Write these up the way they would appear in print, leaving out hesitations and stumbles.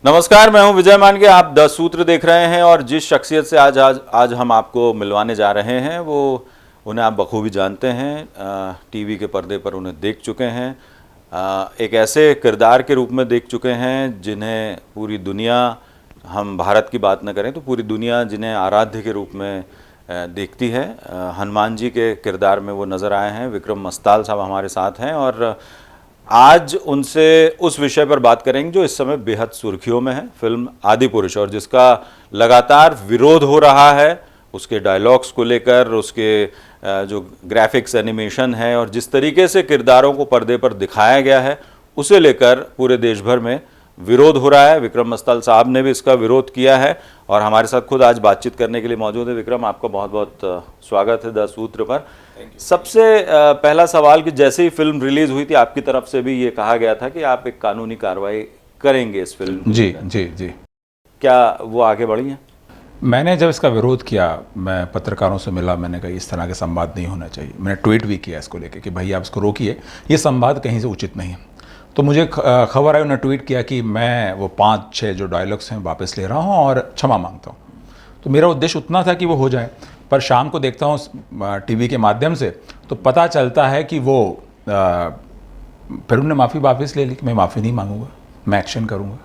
नमस्कार, मैं हूं विजय मानके। आप 10 सूत्र देख रहे हैं और जिस शख्सियत से आज हम आपको मिलवाने जा रहे हैं वो उन्हें आप बखूबी जानते हैं। टीवी के पर्दे पर उन्हें देख चुके हैं, एक ऐसे किरदार के रूप में देख चुके हैं जिन्हें पूरी दुनिया, हम भारत की बात न करें तो पूरी दुनिया जिन्हें आराध्य के रूप में देखती है। हनुमान जी के किरदार में वो नज़र आए हैं। विक्रम मस्ताल साहब हमारे साथ हैं और आज उनसे उस विषय पर बात करेंगे जो इस समय बेहद सुर्खियों में है, फिल्म आदिपुरुष, और जिसका लगातार विरोध हो रहा है उसके डायलॉग्स को लेकर, उसके जो ग्राफिक्स एनिमेशन है और जिस तरीके से किरदारों को पर्दे पर दिखाया गया है उसे लेकर पूरे देश भर में विरोध हो रहा है। विक्रम मस्ताल साहब ने भी इसका विरोध किया है और हमारे साथ खुद आज बातचीत करने के लिए मौजूद है। विक्रम, आपका बहुत बहुत स्वागत है 10 सूत्र पर। सबसे पहला सवाल कि जैसे ही फिल्म रिलीज हुई थी आपकी तरफ से भी ये कहा गया था कि आप एक कानूनी कार्रवाई करेंगे इस फिल्म जी जी जी, क्या वो आगे बढ़ी है? मैंने जब इसका विरोध किया, मैं पत्रकारों से मिला, मैंने कहा इस तरह के संवाद नहीं होना चाहिए। मैंने ट्वीट भी किया इसको लेके कि भाई आप इसको रोकिए, ये संवाद कहीं से उचित नहीं है। तो मुझे खबर आई, उन्होंने ट्वीट किया कि मैं वो 5-6 जो डायलॉग्स हैं वापस ले रहा हूँ और क्षमा मांगता हूँ। तो मेरा उद्देश्य उतना था कि वो हो जाए, पर शाम को देखता हूँ टीवी के माध्यम से तो पता चलता है कि वो फिर उन्होंने माफ़ी वापस ले ली कि मैं माफ़ी नहीं मांगूंगा, मैं एक्शन करूँगा।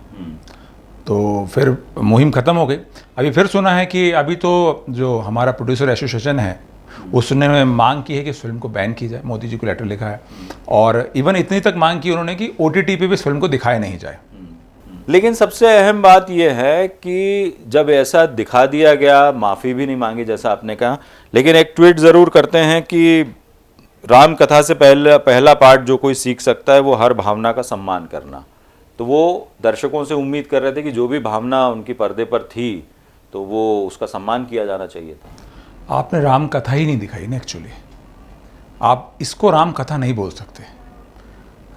तो फिर मुहिम ख़त्म हो गई। अभी फिर सुना है कि अभी तो जो हमारा प्रोड्यूसर एसोसिएशन है उसने मांग की है कि इस फिल्म को बैन की जाए। मोदी जी को लेटर लिखा है और इवन इतनी तक मांग की उन्होंने कि OTT पे भी इस फिल्म को दिखाया नहीं जाए। लेकिन सबसे अहम बात यह है कि जब ऐसा दिखा दिया गया, माफ़ी भी नहीं मांगी जैसा आपने कहा, लेकिन एक ट्वीट ज़रूर करते हैं कि राम कथा से पहला पार्ट जो कोई सीख सकता है वो हर भावना का सम्मान करना। तो वो दर्शकों से उम्मीद कर रहे थे कि जो भी भावना उनकी पर्दे पर थी तो वो उसका सम्मान किया जाना चाहिए था। आपने राम कथा ही नहीं दिखाई ना एक्चुअली। आप इसको राम कथा नहीं बोल सकते।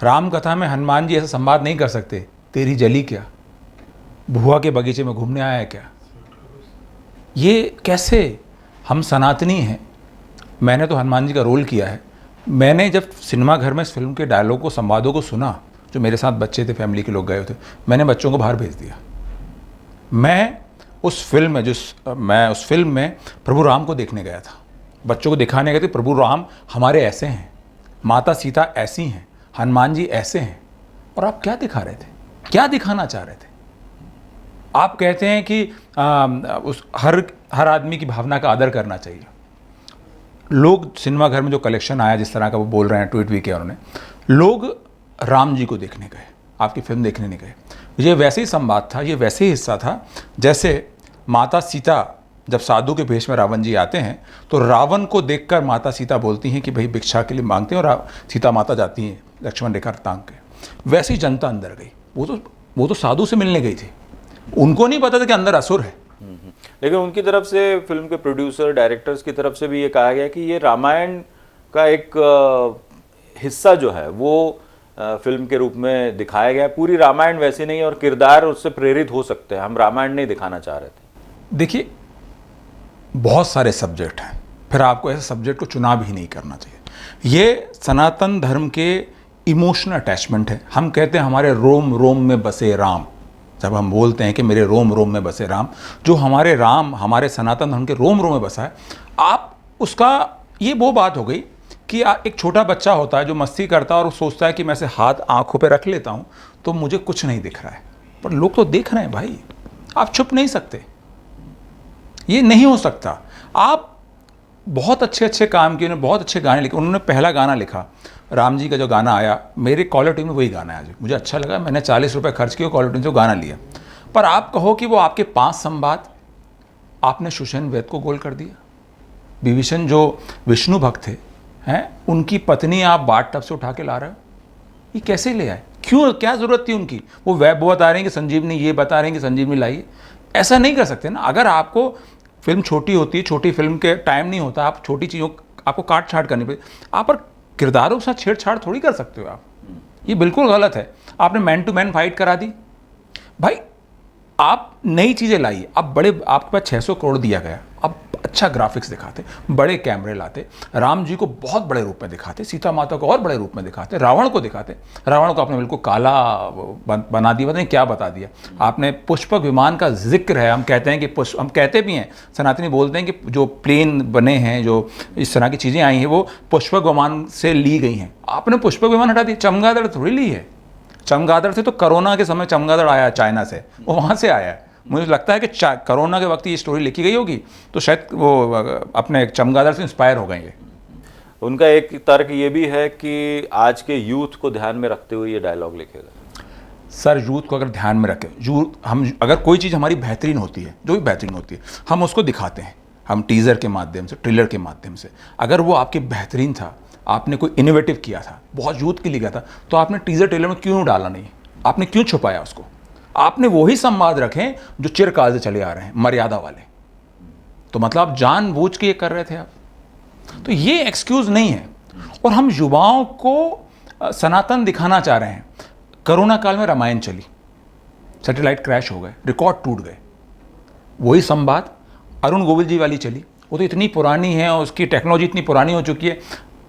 राम कथा में हनुमान जी ऐसा संवाद नहीं कर सकते, तेरी जली क्या, भुआ के बगीचे में घूमने आया है क्या। ये कैसे? हम सनातनी हैं। मैंने तो हनुमान जी का रोल किया है। मैंने जब सिनेमा घर में इस फिल्म के डायलॉग को, संवादों को सुना, जो मेरे साथ बच्चे थे, फैमिली के लोग गए थे, मैंने बच्चों को बाहर भेज दिया। मैं उस फिल्म में प्रभु राम को देखने गया था, बच्चों को दिखाने गए थे प्रभु राम हमारे ऐसे हैं, माता सीता ऐसी हैं, हनुमान जी ऐसे हैं। और आप क्या दिखा रहे थे? क्या दिखाना चाह रहे थे? आप कहते हैं कि उस हर आदमी की भावना का आदर करना चाहिए। लोग सिनेमा घर में जो कलेक्शन आया, जिस तरह का वो बोल रहे हैं, ट्वीट भी किया उन्होंने, लोग राम जी को देखने गए, आपकी फिल्म देखने नहीं गए। ये वैसे ही संवाद था, ये वैसे ही हिस्सा था जैसे माता सीता जब साधु के भेष में रावण जी आते हैं तो रावण को देखकर माता सीता बोलती हैं कि भाई भिक्षा के लिए मांगते हैं, और सीता माता जाती हैं लक्ष्मण रेखा तांग के। वैसे ही जनता अंदर गई। वो तो साधु से मिलने गई थी, उनको नहीं पता था कि अंदर असुर है। लेकिन उनकी तरफ से, फिल्म के प्रोड्यूसर डायरेक्टर्स की तरफ से भी ये कहा गया कि ये रामायण का एक हिस्सा जो है वो फिल्म के रूप में दिखाया गया। पूरी रामायण वैसी नहीं और किरदार उससे प्रेरित हो सकते हैं, हम रामायण नहीं दिखाना चाह रहे थे। देखिए, बहुत सारे सब्जेक्ट हैं, फिर आपको ऐसे सब्जेक्ट को चुनाव ही नहीं करना चाहिए। ये सनातन धर्म के इमोशनल अटैचमेंट है। हम कहते हैं हमारे रोम रोम में बसे राम। जब हम बोलते हैं कि मेरे रोम रोम में बसे राम, जो हमारे राम हमारे सनातन धर्म के रोम रोम में बसा है, आप उसका, ये वो बात हो गई कि एक छोटा बच्चा होता है जो मस्ती करता है और वो सोचता है कि मैं ऐसे हाथ आंखों पे रख लेता हूँ तो मुझे कुछ नहीं दिख रहा है, पर लोग तो देख रहे हैं भाई। आप छुप नहीं सकते, ये नहीं हो सकता। आप बहुत अच्छे काम किए, बहुत अच्छे गाने लिखे। उन्होंने पहला गाना लिखा, राम जी का जो गाना आया, मेरे कॉलर ट्यून में वही गाना है। आज मुझे अच्छा लगा, मैंने 40 रुपये खर्च किए, कॉलर ट्यून से गाना लिया। पर आप कहो कि वो आपके 5 संवाद आपने सुषेण वैद को गोल कर दिया। विभीषण जो विष्णु भक्त थे हैं, उनकी पत्नी आप बाट टब से उठा के ला रहे हो, ये कैसे ले आए? क्यों? क्या ज़रूरत थी उनकी? वो बता रहे हैं कि संजीवनी, ये बता रहे हैं कि संजीवनी लाइए। ऐसा नहीं कर सकते ना। अगर आपको फिल्म छोटी होती है, छोटी फिल्म के टाइम नहीं होता, आप छोटी चीज़ों आपको काट छाट करनी पड़ती, आप पर किरदारों के साथ छेड़छाड़ थोड़ी कर सकते हो आप। ये बिल्कुल गलत है। आपने मैन टू मैन फाइट करा दी भाई। आप नई चीज़ें लाइए। अब आपके पास 600 करोड़ दिया गया, अब अच्छा ग्राफिक्स दिखाते, बड़े कैमरे लाते, राम जी को बहुत बड़े रूप में दिखाते, सीता माता को और बड़े रूप में दिखाते, रावण को दिखाते। रावण को आपने बिल्कुल काला बना दिया, पता नहीं क्या बता दिया आपने। पुष्पक विमान का जिक्र है, हम कहते हैं कि हम कहते भी हैं, सनातनी बोलते हैं कि जो प्लेन बने हैं, जो इस तरह की चीज़ें आई हैं, वो पुष्पक विमान से ली गई हैं। आपने पुष्पक विमान हटा दिया, चमगादड़ थोड़ी ली है। चमगादड़ से तो कोरोना के समय चमगादड़ आया चाइना से, वो वहाँ से आया है। मुझे लगता है कि कोरोना के वक्त ये स्टोरी लिखी गई होगी तो शायद वो अपने चमगादड़ से इंस्पायर हो गए हैं। उनका एक तर्क ये भी है कि आज के यूथ को ध्यान में रखते हुए ये डायलॉग लिखेगा। सर, यूथ को अगर ध्यान में रखें, हम अगर कोई चीज़ हमारी बेहतरीन होती है, जो भी बेहतरीन होती है, हम उसको दिखाते हैं, हम टीज़र के माध्यम से, ट्रेलर के माध्यम से। अगर वो आपकी बेहतरीन था, आपने कोई इनोवेटिव किया था, बहुत यूथ के लिए किया था, तो आपने टीज़र ट्रेलर में क्यों डाला नहीं? आपने क्यों छुपाया उसको? आपने वही संवाद रखें जो चिरकाल से चले आ रहे हैं, मर्यादा वाले। तो मतलब आप जानबूझ के ये कर रहे थे आप, तो ये एक्सक्यूज नहीं है। और हम युवाओं को सनातन दिखाना चाह रहे हैं। कोरोना काल में रामायण चली, सैटेलाइट क्रैश हो गए, रिकॉर्ड टूट गए। वही संवाद अरुण गोविल जी वाली चली, वो तो इतनी पुरानी है और उसकी टेक्नोलॉजी इतनी पुरानी हो चुकी है,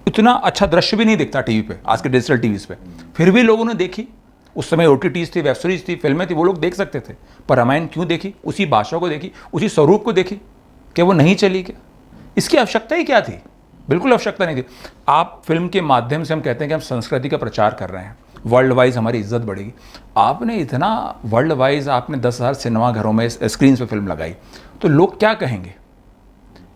इतना अच्छा दृश्य भी नहीं दिखता टीवी पे, आज के डिजिटल टीवीज पे, फिर भी लोगों ने देखी। उस समय OTTs थी, वेब सीरीज थी, फिल्में थी, वो लोग देख सकते थे। पर रामायण क्यों देखी? उसी भाषा को देखी, उसी स्वरूप को देखी। क्या वो नहीं चली क्या? इसकी आवश्यकता ही क्या थी? बिल्कुल आवश्यकता नहीं थी। आप फिल्म के माध्यम से हम कहते हैं कि हम संस्कृति का प्रचार कर रहे हैं, वर्ल्ड वाइज हमारी इज्जत बढ़ेगी। आपने इतना वर्ल्ड वाइज आपने 10,000 सिनेमा घरों में स्क्रीन पे फिल्म लगाई, तो लोग क्या कहेंगे?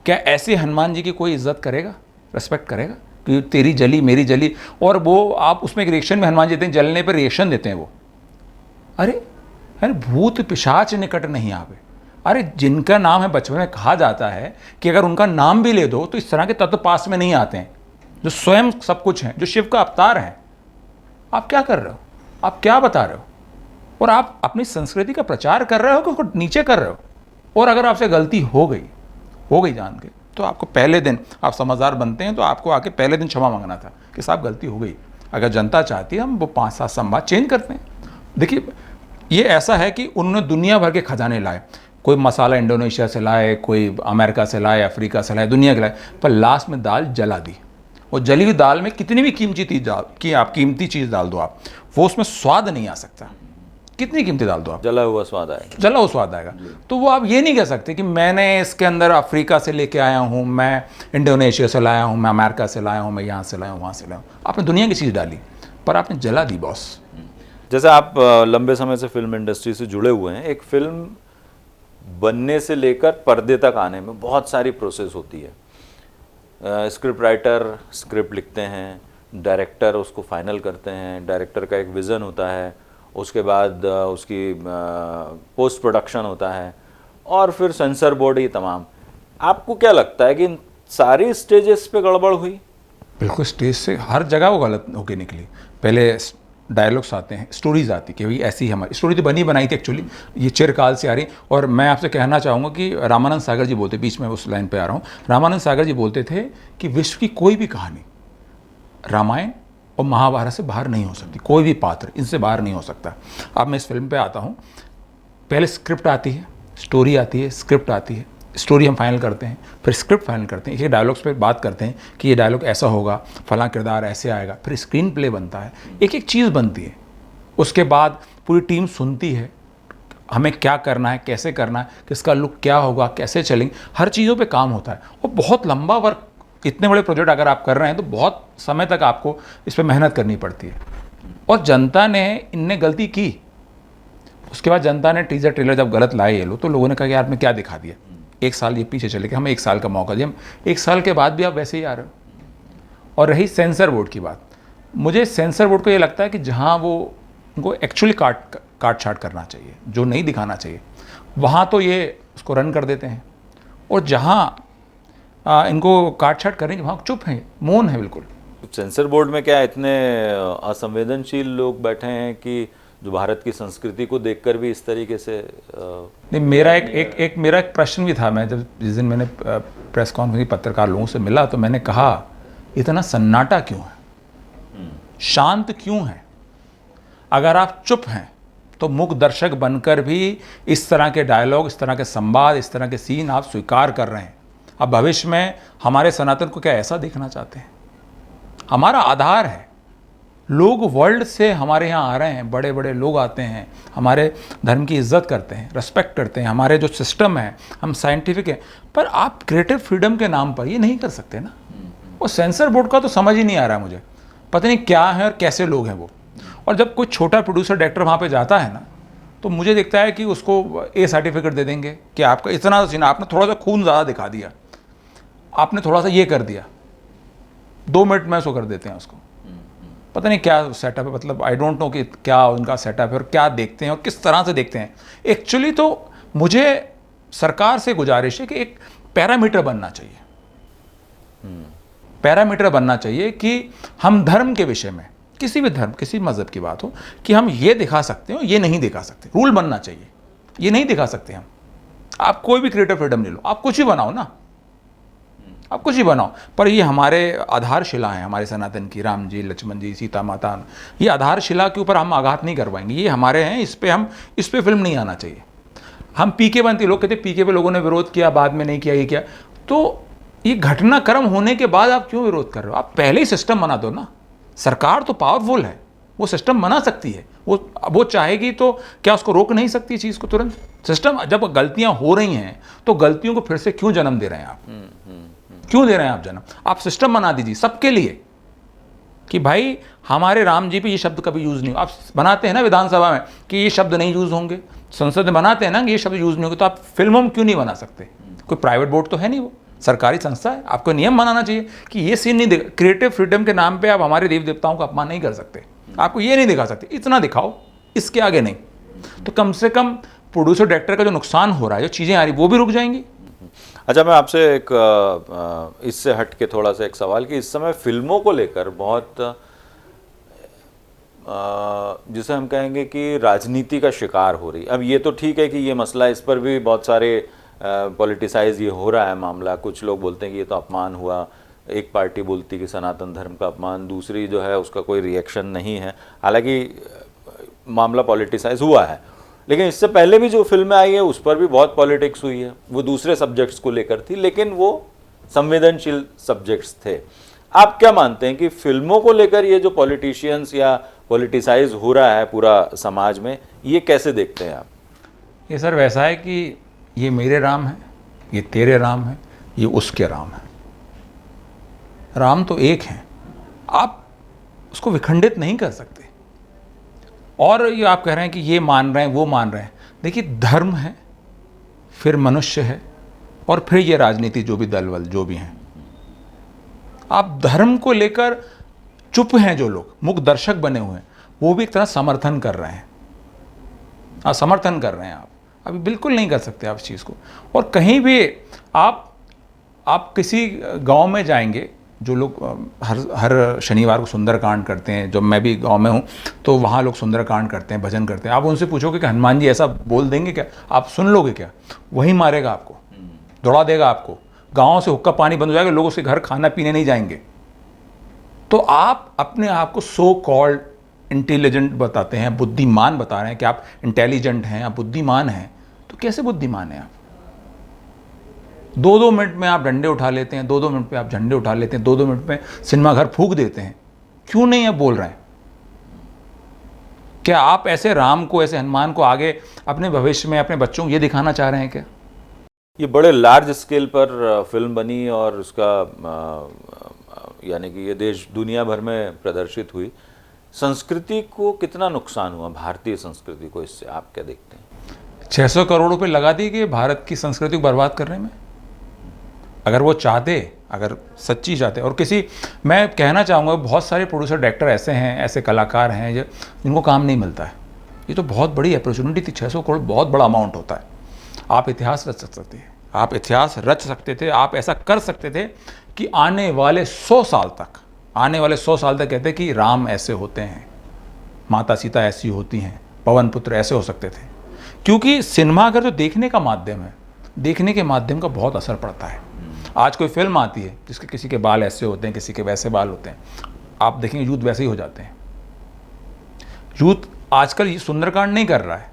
क्या ऐसे हनुमान जी की कोई इज्जत करेगा, रिस्पेक्ट करेगा कि तेरी जली मेरी जली? और वो आप उसमें एक रिएक्शन में हनुमान जी देते हैं, जलने पर रिएक्शन देते हैं वो। अरे भूत पिशाच निकट नहीं आवे। अरे जिनका नाम है, बचपन में कहा जाता है कि अगर उनका नाम भी ले दो तो इस तरह के तत्व पास में नहीं आते हैं, जो स्वयं सब कुछ हैं, जो शिव का अवतार है। आप क्या कर रहे हो? आप क्या बता रहे हो? और आप अपनी संस्कृति का प्रचार कर रहे हो कि उसको नीचे कर रहे हो? और अगर आपसे गलती हो गई जान के, तो आपको पहले दिन, आप समझदार बनते हैं तो आपको आके पहले दिन क्षमा मांगना था कि साहब गलती हो गई। अगर जनता चाहती है हम वो 5-7 संवाद चेंज करते हैं। देखिए, ये ऐसा है कि उन्होंने दुनिया भर के खजाने लाए, कोई मसाला इंडोनेशिया से लाए, कोई अमेरिका से लाए, अफ्रीका से लाए, दुनिया के लाए, पर लास्ट में दाल जला दी। और जली हुई दाल में कितनी भी कीमती चीज़ डाल दो आप, वो उसमें स्वाद नहीं आ सकता। कितनी कीमती डाल दो आप, जला हुआ स्वाद आएगा। तो वो आप ये नहीं कह सकते कि मैंने इसके अंदर अफ्रीका से लेके आया हूँ, मैं इंडोनेशिया से लाया हूँ, मैं अमेरिका से लाया हूँ, मैं यहाँ से लाया हूँ, वहाँ से लाया हूँ। आपने दुनिया की चीज़ डाली, पर आपने जला दी बॉस। जैसे आप लंबे समय से फिल्म इंडस्ट्री से जुड़े हुए हैं, एक फिल्म बनने से लेकर पर्दे तक आने में बहुत सारी प्रोसेस होती है। स्क्रिप्ट राइटर स्क्रिप्ट लिखते हैं, डायरेक्टर उसको फाइनल करते हैं, डायरेक्टर का एक विज़न होता है, उसके बाद उसकी पोस्ट प्रोडक्शन होता है, और फिर सेंसर बोर्ड, ये तमाम। आपको क्या लगता है कि इन सारी स्टेजेस पे गड़बड़ हुई? बिल्कुल, स्टेज से हर जगह वो गलत होके निकली। पहले डायलॉग्स आते हैं, स्टोरीज आती कि भाई ऐसी हमारी स्टोरी तो बनी बनाई थी एक्चुअली, ये चिरकाल से आ रही। और मैं आपसे कहना चाहूँगा कि रामानंद सागर जी बोलते, बीच में उस लाइन पे आ रहा हूँ, रामानंद सागर जी बोलते थे कि विश्व की कोई भी कहानी रामायण और महाभारत से बाहर नहीं हो सकती, कोई भी पात्र इनसे बाहर नहीं हो सकता। अब मैं इस फिल्म पे आता हूँ, पहले स्क्रिप्ट आती है, स्टोरी आती है, स्क्रिप्ट आती है, स्टोरी हम फाइनल करते हैं, फिर स्क्रिप्ट फाइनल करते हैं, ये डायलॉग्स पे बात करते हैं कि ये डायलॉग ऐसा होगा, फलां किरदार ऐसे आएगा, फिर स्क्रीन प्ले बनता है, एक एक चीज़ बनती है। उसके बाद पूरी टीम सुनती है हमें क्या करना है, कैसे करना है, किसका लुक क्या होगा, कैसे चलेंगे, हर चीज़ों पे काम होता है। और बहुत लंबा वर्क, इतने बड़े प्रोजेक्ट अगर आप कर रहे हैं तो बहुत समय तक आपको इस पर मेहनत करनी पड़ती है। और जनता ने इनने गलती की, उसके बाद जनता ने टीजर ट्रेलर जब गलत लाए ये लोग, तो लोगों ने कहा कि यार आपने क्या दिखा दिया, 1 साल ये पीछे चले गए, हमें 1 साल का मौका दिया, हम 1 साल के बाद भी आप वैसे ही आ रहे हो। और रही सेंसर बोर्ड की बात, मुझे सेंसर बोर्ड को ये लगता है कि जहाँ वो उनको एक्चुअली काट छाट करना चाहिए, जो नहीं दिखाना चाहिए, वहाँ तो ये उसको रन कर देते हैं, और जहाँ इनको काट छाट करेंगे वहाँ चुप हैं, मौन है बिल्कुल। सेंसर बोर्ड में क्या इतने असंवेदनशील लोग बैठे हैं कि जो भारत की संस्कृति को देखकर भी इस तरीके से नहीं, मेरा एक प्रश्न भी था। मैं जब जिस दिन मैंने प्रेस कॉन्फ्रेंस पत्रकार लोगों से मिला तो मैंने कहा इतना सन्नाटा क्यों है, शांत क्यों है? अगर आप चुप हैं तो मूक दर्शक बनकर भी इस तरह के डायलॉग, इस तरह के संवाद, इस तरह के सीन आप स्वीकार कर रहे हैं, अब भविष्य में हमारे सनातन को क्या ऐसा देखना चाहते हैं? हमारा आधार है, लोग वर्ल्ड से हमारे यहाँ आ रहे हैं, बड़े बड़े लोग आते हैं, हमारे धर्म की इज्जत करते हैं, रिस्पेक्ट करते हैं, हमारे जो सिस्टम है, हम साइंटिफिक हैं, पर आप क्रिएटिव फ्रीडम के नाम पर ये नहीं कर सकते ना। वो सेंसर बोर्ड का तो समझ ही नहीं आ रहा है मुझे, पता नहीं क्या है और कैसे लोग हैं वो। और जब कोई छोटा प्रोड्यूसर डायरेक्टर वहाँ पे जाता है ना, तो मुझे दिखता है कि उसको ए सर्टिफिकेट दे देंगे कि आपका इतना सीन, आपने थोड़ा सा खून ज़्यादा दिखा दिया, आपने थोड़ा सा ये कर दिया, 2 मिनट में उसको कर देते हैं उसको। पता नहीं क्या सेटअप है, मतलब आई डोंट नो कि क्या उनका सेटअप है और क्या देखते हैं और किस तरह से देखते हैं। एक्चुअली तो मुझे सरकार से गुजारिश है कि एक पैरामीटर बनना चाहिए, पैरामीटर बनना चाहिए कि हम धर्म के विषय में, किसी भी धर्म, किसी मज़हब की बात हो, कि हम ये दिखा सकते हो, ये नहीं दिखा सकते। रूल बनना चाहिए, ये नहीं दिखा सकते हम। आप कोई भी क्रिएटिव फ्रीडम ले लो, आप कुछ ही बनाओ ना, आप कुछ ही बनाओ, पर ये हमारे आधारशिला हैं, हमारे सनातन की, राम जी, लक्ष्मण जी, सीता माता, ये आधारशिला के ऊपर हम आघात नहीं करवाएंगे, ये हमारे हैं, इस पे फिल्म नहीं आना चाहिए। हम पीके बनती, लोग कहते पीके पे लोगों ने विरोध किया, बाद में नहीं किया, ये किया, तो ये घटनाक्रम होने के बाद आप क्यों विरोध कर रहे हो? आप पहले ही सिस्टम बना दो ना। सरकार तो पावरफुल है, वो सिस्टम बना सकती है, वो चाहेगी तो क्या उसको रोक नहीं सकती चीज़ को तुरंत? सिस्टम, जब गलतियां हो रही हैं तो गलतियों को फिर से क्यों जन्म दे रहे हैं आप? क्यों दे रहे हैं आप जन्म? आप सिस्टम बना दीजिए सबके लिए कि भाई हमारे राम जी पे ये शब्द कभी यूज़ नहीं हो। आप बनाते हैं ना विधानसभा में कि ये शब्द नहीं यूज़ होंगे, संसद में बनाते हैं ना कि ये शब्द यूज़ नहीं होंगे, तो आप फिल्मों में क्यों नहीं बना सकते? कोई प्राइवेट बोर्ड तो है नहीं, वो सरकारी संस्था है, आपको नियम बनाना चाहिए कि ये सीन नहीं। क्रिएटिव फ्रीडम के नाम पे आप हमारे देवी देवताओं का अपमान नहीं कर सकते, आपको ये नहीं दिखा सकते, इतना दिखाओ, इसके आगे नहीं। तो कम से कम प्रोड्यूसर डायरेक्टर का जो नुकसान हो रहा है, जो चीज़ें आ रही, वो भी रुक जाएंगी। अच्छा, मैं आपसे एक इससे हट के थोड़ा सा एक सवाल कि इस समय फिल्मों को लेकर बहुत जिसे हम कहेंगे कि राजनीति का शिकार हो रही। अब ये तो ठीक है कि ये मसला, इस पर भी बहुत सारे पॉलिटिसाइज ये हो रहा है मामला। कुछ लोग बोलते हैं कि ये तो अपमान हुआ, एक पार्टी बोलती कि सनातन धर्म का अपमान, दूसरी जो है उसका कोई रिएक्शन नहीं है। हालांकि मामला पॉलिटिसाइज हुआ है, लेकिन इससे पहले भी जो फिल्में आई है उस पर भी बहुत पॉलिटिक्स हुई है। वो दूसरे सब्जेक्ट्स को लेकर थी, लेकिन वो संवेदनशील सब्जेक्ट्स थे। आप क्या मानते हैं कि फिल्मों को लेकर ये जो पॉलिटिशियंस या पॉलिटिसाइज हो रहा है पूरा समाज में, ये कैसे देखते हैं आप? ये सर वैसा है कि ये मेरे राम है, ये तेरे राम है, ये उसके राम है। राम तो एक है, आप उसको विखंडित नहीं कर सकते। और ये आप कह रहे हैं कि ये मान रहे हैं, वो मान रहे हैं। देखिए, धर्म है, फिर मनुष्य है, और फिर ये राजनीति, जो भी दल वल जो भी हैं। आप धर्म को लेकर चुप हैं, जो लोग मूक दर्शक बने हुए हैं, वो भी एक तरह समर्थन कर रहे हैं। समर्थन कर रहे हैं आप, अभी बिल्कुल नहीं कर सकते आप इस चीज़ को। और कहीं भी आप किसी गांव में जाएंगे, जो लोग हर शनिवार को सुंदरकांड करते हैं, जब मैं भी गांव में हूँ तो वहाँ लोग सुंदरकांड करते हैं, भजन करते हैं। आप उनसे पूछोगे कि हनुमान जी ऐसा बोल देंगे क्या? आप सुन लोगे क्या? वही मारेगा आपको, दौड़ा देगा आपको। गाँव से हुक्का पानी बंद हो जाएगा, लोग उसके घर खाना पीने नहीं जाएंगे। तो आप अपने आप को सो कॉल्ड इंटेलिजेंट बताते हैं, बुद्धिमान बता रहे हैं कि आप इंटेलिजेंट हैं, आप बुद्धिमान हैं। तो कैसे बुद्धिमान हैं आप? 2-2 मिनट में आप डंडे उठा लेते हैं, 2-2 मिनट पे आप झंडे उठा लेते हैं, 2-2 मिनट में सिनेमा घर फूंक देते हैं। क्यों नहीं आप बोल रहे हैं? क्या आप ऐसे राम को, ऐसे हनुमान को आगे अपने भविष्य में अपने बच्चों को ये दिखाना चाह रहे हैं क्या? ये बड़े लार्ज स्केल पर फिल्म बनी और उसका यानी कि ये देश दुनिया भर में प्रदर्शित हुई। संस्कृति को कितना नुकसान हुआ, भारतीय संस्कृति को, इससे आप क्या देखते हैं? 600 करोड़ रुपए लगा दिए कि भारत की संस्कृति को बर्बाद करने में। अगर वो चाहते, अगर सच्ची चाहते, और मैं कहना चाहूँगा बहुत सारे प्रोड्यूसर डायरेक्टर ऐसे हैं, ऐसे कलाकार हैं जिनको काम नहीं मिलता है। ये तो बहुत बड़ी अपॉर्चुनिटी थी। 600 करोड़ बहुत बड़ा अमाउंट होता है। आप इतिहास रच सकते थे, आप इतिहास रच सकते थे, आप ऐसा कर सकते थे कि आने वाले 100 साल तक कहते कि राम ऐसे होते हैं, माता सीता ऐसी होती हैं, पवन पुत्र ऐसे हो सकते थे। क्योंकि सिनेमा अगर जो देखने का माध्यम है, देखने के माध्यम का बहुत असर पड़ता है। आज कोई फिल्म आती है जिसके किसी के बाल ऐसे होते हैं, किसी के वैसे बाल होते हैं, आप देखेंगे यूथ वैसे ही हो जाते हैं। यूथ आजकल ये सुंदरकांड नहीं कर रहा है,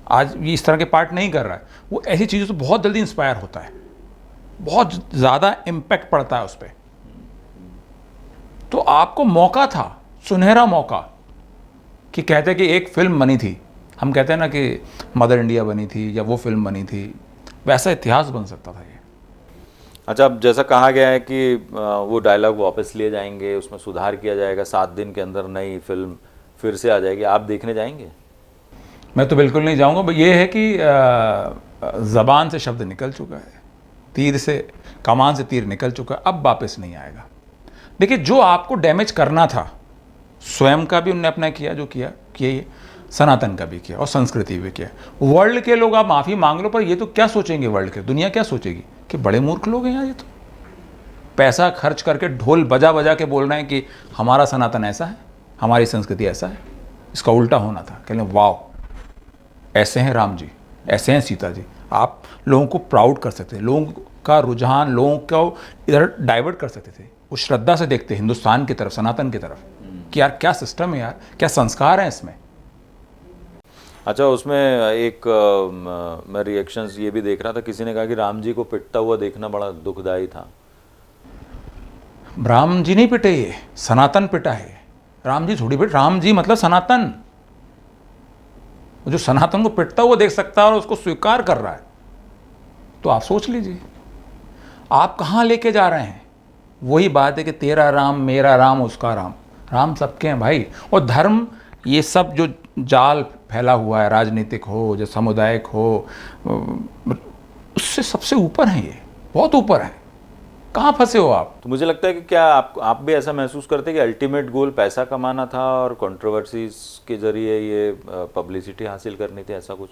आज ये इस तरह के पार्ट नहीं कर रहा है, वो ऐसी चीज़ों से बहुत जल्दी इंस्पायर होता है। बहुत ज़्यादा इम्पैक्ट पड़ता है उस पर। तो आपको मौका था, सुनहरा मौका, कि कहते कि एक फिल्म बनी थी, हम कहते हैं ना कि मदर इंडिया बनी थी या वो फिल्म बनी थी, वैसा इतिहास बन सकता था ये। अच्छा, अब जैसा कहा गया है कि वो डायलॉग वापस लिए जाएंगे, उसमें सुधार किया जाएगा, 7 दिन के अंदर नई फिल्म फिर से आ जाएगी, आप देखने जाएंगे? मैं तो बिल्कुल नहीं जाऊंगा। ये है कि ज़बान से शब्द निकल चुका है, तीर से, कमान से तीर निकल चुका है, अब वापस नहीं आएगा। देखिए, जो आपको डैमेज करना था, स्वयं का भी उनने अपना किया, जो किया ये सनातन का भी किया और संस्कृति भी किया। वर्ल्ड के लोग, आप माफ़ी मांग लो, पर ये तो क्या सोचेंगे, वर्ल्ड के दुनिया क्या सोचेगी कि बड़े मूर्ख लोग हैं यार, ये तो पैसा खर्च करके ढोल बजा बजा के बोल रहे हैं कि हमारा सनातन ऐसा है, हमारी संस्कृति ऐसा है। इसका उल्टा होना था, कह लें वाह, ऐसे हैं राम जी, ऐसे हैं सीता जी। आप लोगों को प्राउड कर सकते थे, लोगों का रुझान, लोगों को इधर डाइवर्ट कर सकते थे, उस श्रद्धा से देखते हिंदुस्तान की तरफ, सनातन की तरफ, कि यार क्या सिस्टम है, यार क्या संस्कार हैं इसमें। अच्छा, उसमें एक मैं रिएक्शंस ये भी देख रहा था, किसी ने कहा कि राम जी को पिटता हुआ देखना बड़ा दुखदाई था। राम जी नहीं पिटे, ये सनातन पिटा है, राम जी थोड़ी पिट। राम जी मतलब सनातन, जो सनातन को पिटता हुआ देख सकता है और उसको स्वीकार कर रहा है, तो आप सोच लीजिए आप कहाँ लेके जा रहे हैं। वही बात है कि तेरा राम, मेरा राम, उसका राम, राम सबके हैं भाई। और धर्म, ये सब जो जाल फैला हुआ है, राजनीतिक हो, जो सामुदायिक हो, उससे सबसे ऊपर हैं, ये बहुत ऊपर है। कहाँ फंसे हो आप? तो मुझे लगता है कि क्या आप भी ऐसा महसूस करते हैं कि अल्टीमेट गोल पैसा कमाना था और कंट्रोवर्सीज के जरिए ये पब्लिसिटी हासिल करनी थी, ऐसा कुछ?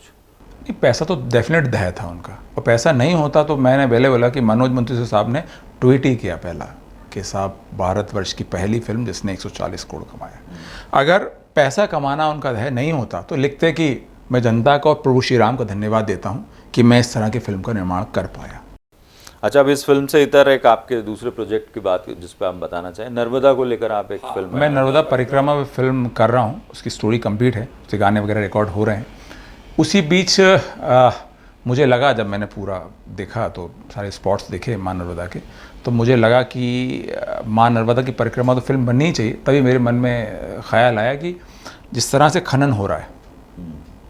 नहीं, पैसा तो डेफिनेट ध्येय था उनका, और पैसा नहीं होता तो मैंने पहले बोला कि मनोज मंत्री साहब ने ट्वीट ही किया पहला कि साहब भारतवर्ष की पहली फिल्म जिसने 140 करोड़ कमाया। अगर पैसा कमाना उनका ध्येय नहीं होता तो लिखते कि मैं जनता को और प्रभु श्री राम को धन्यवाद देता हूँ कि मैं इस तरह की फिल्म का निर्माण कर पाया। अच्छा, अब इस फिल्म से इतर एक आपके दूसरे प्रोजेक्ट की बात जिस पे आप बताना चाहें, नर्मदा को लेकर आप एक फिल्म। मैं नर्मदा परिक्रमा में फिल्म कर रहा हूँ, उसकी स्टोरी कंप्लीट है, उसके गाने वगैरह रिकॉर्ड हो रहे हैं। उसी बीच मुझे लगा, जब मैंने पूरा देखा तो सारे स्पॉट्स देखे माँ नर्मदा के, तो मुझे लगा कि माँ नर्मदा की परिक्रमा तो फिल्म बननी ही चाहिए। तभी मेरे मन में ख्याल आया कि जिस तरह से खनन हो रहा है,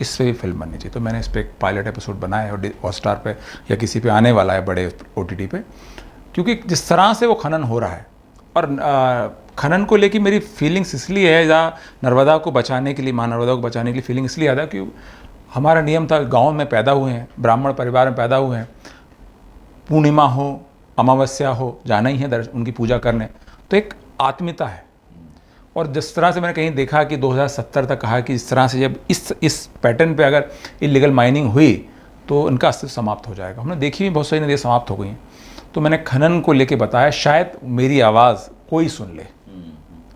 इस पे भी फिल्म बननी चाहिए। तो मैंने इस पर एक पायलट एपिसोड बनाया और हॉटस्टार पे या किसी पे आने वाला है, बड़े OTT पे, क्योंकि जिस तरह से वो खनन हो रहा है, और खनन को लेकर मेरी फीलिंग्स इसलिए है, या नर्मदा को बचाने के लिए, माँ नर्मदा को बचाने के लिए फीलिंग इसलिए आता है कि हमारा नियम था, गाँव में पैदा हुए हैं, ब्राह्मण परिवार में पैदा हुए हैं, पूर्णिमा हो, अमावस्या हो, जाना ही है उनकी पूजा करने, तो एक आत्मीयता है। और जिस तरह से मैंने कहीं देखा कि 2070 तक कहा कि इस तरह से जब इस पैटर्न पे अगर इलीगल माइनिंग हुई तो उनका अस्तित्व समाप्त हो जाएगा। हमने देखी भी बहुत सारी नदियाँ समाप्त हो गई हैं। तो मैंने खनन को लेके बताया, शायद मेरी आवाज़ कोई सुन ले।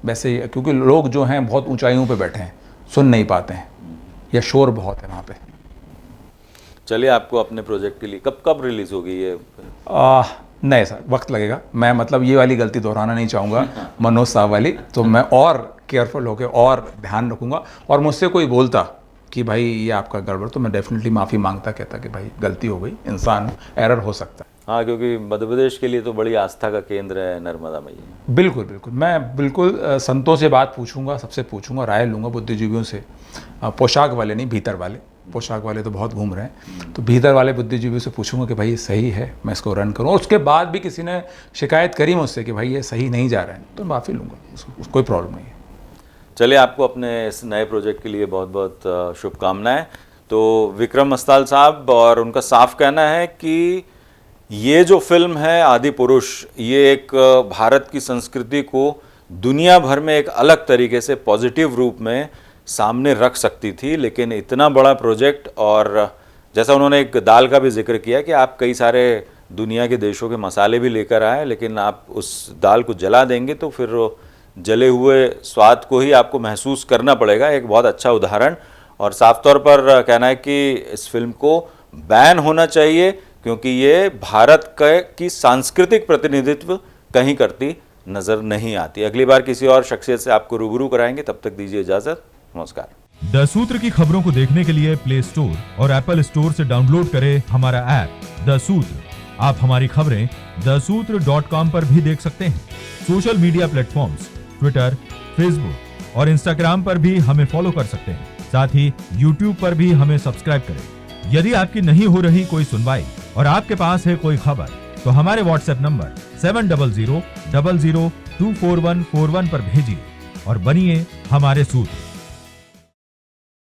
वैसे क्योंकि लोग जो हैं बहुत ऊंचाइयों पे बैठे हैं, सुन नहीं पाते हैं, या शोर बहुत है वहाँ पे। चलिए, आपको अपने प्रोजेक्ट के लिए कब रिलीज़ होगी ये? नहीं सर, वक्त लगेगा। मैं मतलब ये वाली गलती दोहराना नहीं चाहूँगा मनोज साहब वाली, तो मैं और केयरफुल होकर और ध्यान रखूँगा। और मुझसे कोई बोलता कि भाई ये आपका गड़बड़, तो मैं डेफिनेटली माफ़ी मांगता, कहता कि भाई गलती हो गई, इंसान एरर हो सकता है। हाँ, क्योंकि मध्य प्रदेश के लिए तो बड़ी आस्था का केंद्र है नर्मदा मैया। बिल्कुल बिल्कुल, मैं बिल्कुल संतों से बात पूछूंगा, सबसे पूछूंगा, राय लूँगा, बुद्धिजीवियों से। पोशाक वाले नहीं, भीतर वाले। पोशाक वाले तो बहुत घूम रहे हैं, तो भीतर वाले बुद्धिजीवियों से पूछूंगा कि भाई ये सही है, मैं इसको रन करूँ। और उसके बाद भी किसी ने शिकायत करी मुझसे कि भाई ये सही नहीं जा रहा है, तो माफ़ी लूँगा, कोई प्रॉब्लम नहीं है। चलिए, आपको अपने इस नए प्रोजेक्ट के लिए बहुत बहुत शुभकामनाएं। तो विक्रम अस्ताल साहब, और उनका साफ कहना है कि ये जो फिल्म है आदि पुरुष, ये एक भारत की संस्कृति को दुनिया भर में एक अलग तरीके से पॉजिटिव रूप में सामने रख सकती थी। लेकिन इतना बड़ा प्रोजेक्ट, और जैसा उन्होंने एक दाल का भी जिक्र किया कि आप कई सारे दुनिया के देशों के मसाले भी लेकर आए, लेकिन आप उस दाल को जला देंगे तो फिर जले हुए स्वाद को ही आपको महसूस करना पड़ेगा। एक बहुत अच्छा उदाहरण, और साफ तौर पर कहना है कि इस फिल्म को बैन होना चाहिए, क्योंकि ये भारत की सांस्कृतिक प्रतिनिधित्व कहीं करती नजर नहीं आती। अगली बार किसी और शख्सियत से आपको रूबरू कराएंगे, तब तक दीजिए इजाजत, नमस्कार। द सूत्र की खबरों को देखने के लिए प्ले स्टोर और एप्पल स्टोर से डाउनलोड करें हमारा ऐप द सूत्र। आप हमारी खबरें thesutra.com पर भी देख सकते हैं। Social media platforms Twitter, Facebook और इंस्टाग्राम पर भी हमें फॉलो कर सकते हैं। साथ ही यूट्यूब पर भी हमें सब्सक्राइब करें। यदि आपकी नहीं हो रही कोई सुनवाई और आपके पास है कोई खबर, तो हमारे व्हाट्सएप नंबर 70000024141 पर भेजिए और बनिए हमारे सूत्र।